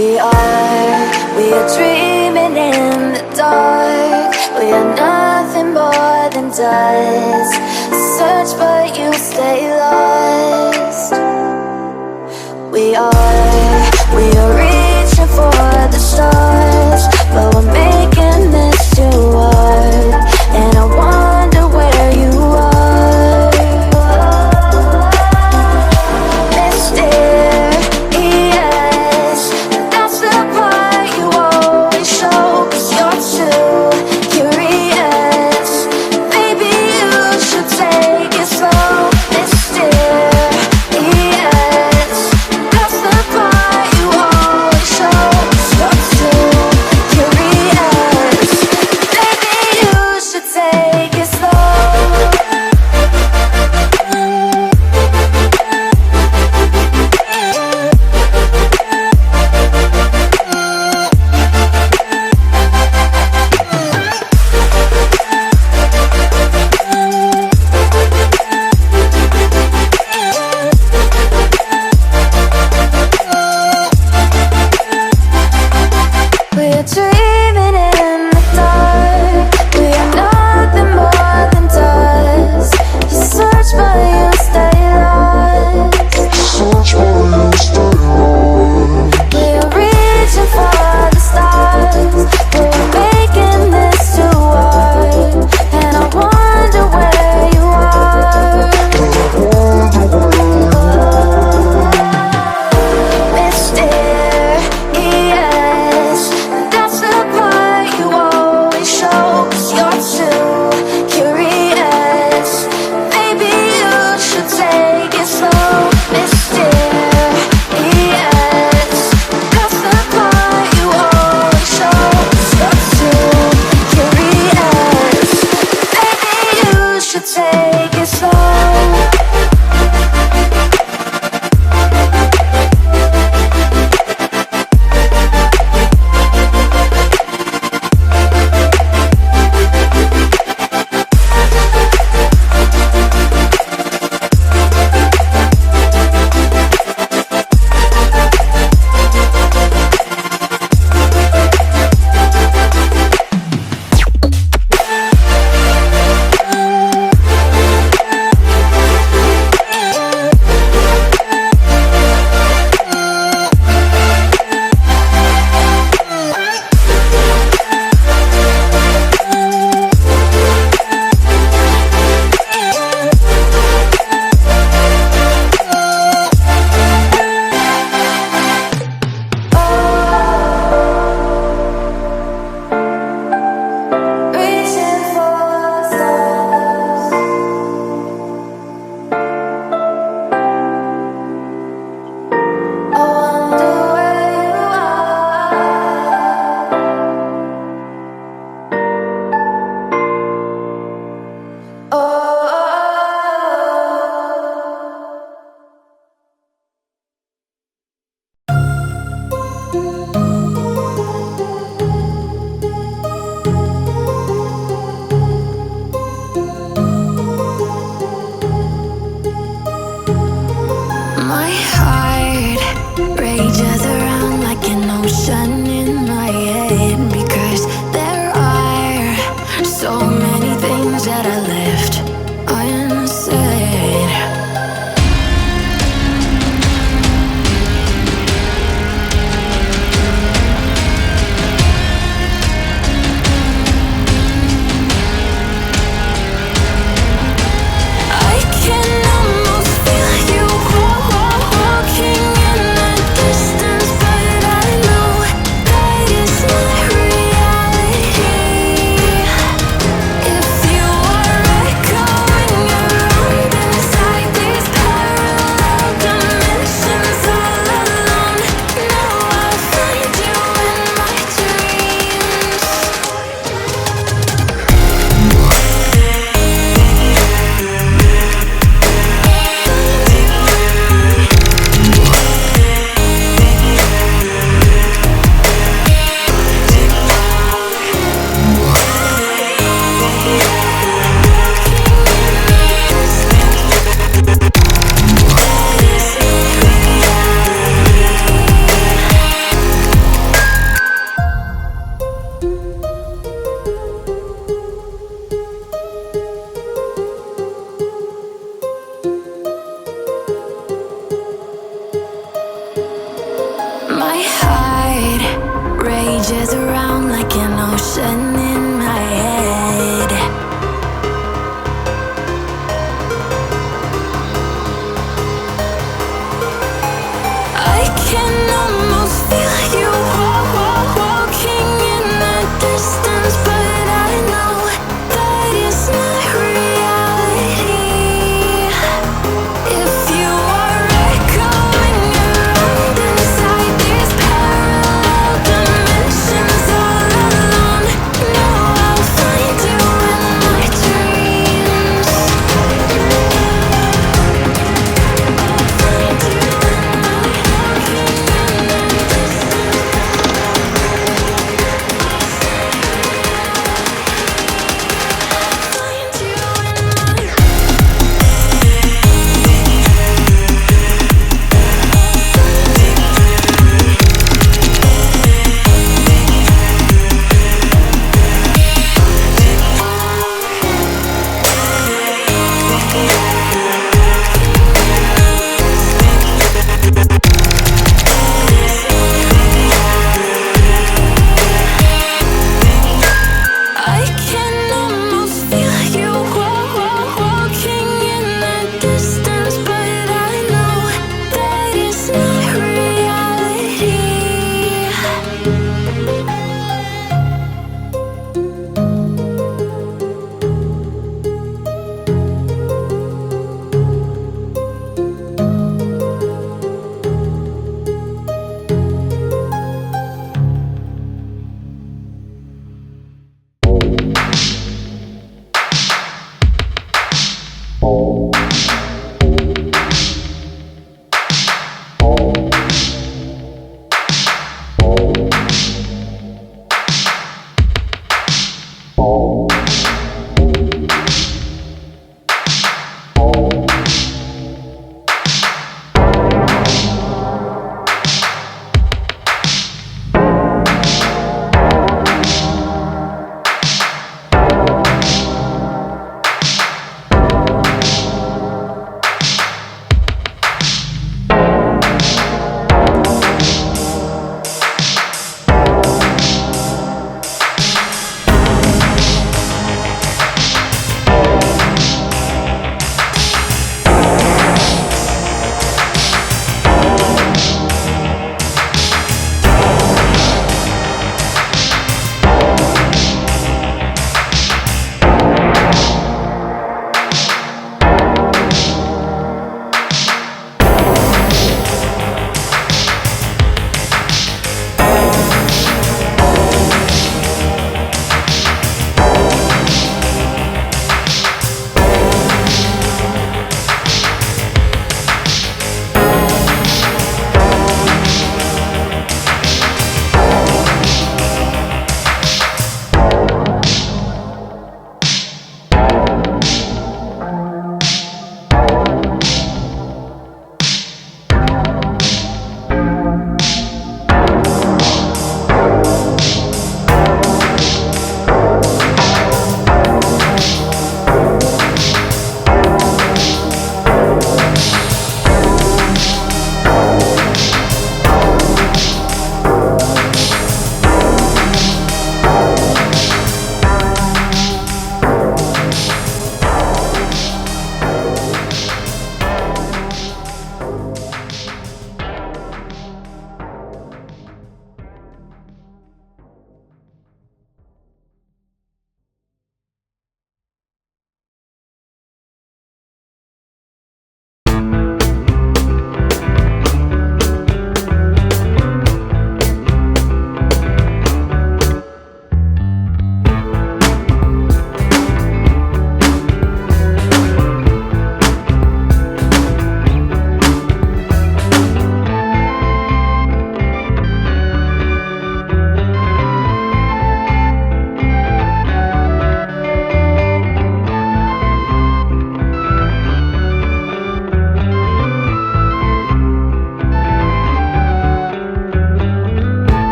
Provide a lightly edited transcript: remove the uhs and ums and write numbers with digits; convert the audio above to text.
We are dreaming in the dark. We are nothing more than dust. Search but you stay lost. We are reaching for the stars, but we're making this too hard. And I wonder where you are. Mysterious, that's the part you always show. 'Cause you're too curious. Maybe you should take it slow. Mysterious, that's the part you always show. 'Cause you're too curious. Maybe you should take it slow. We're dreaming in the dark. We are nothing more than dust. You search but you stay lost. We are reaching for the stars, but we're making this too hard. And I wonder where you are. Mysterious, that's the part you always show. 'Cause you're too curious. Maybe you should take it slow. Mysterious, that's the part you always show. 'Cause you're too curious. Maybe you should take it slow. Reaching for stars. I wonder where you are. Oh. My heart rages around like an ocean in my head, because there are so many things that I left unsaid. I can almost feel you walking in the distance, but I know that it's not real. heart rages around like an ocean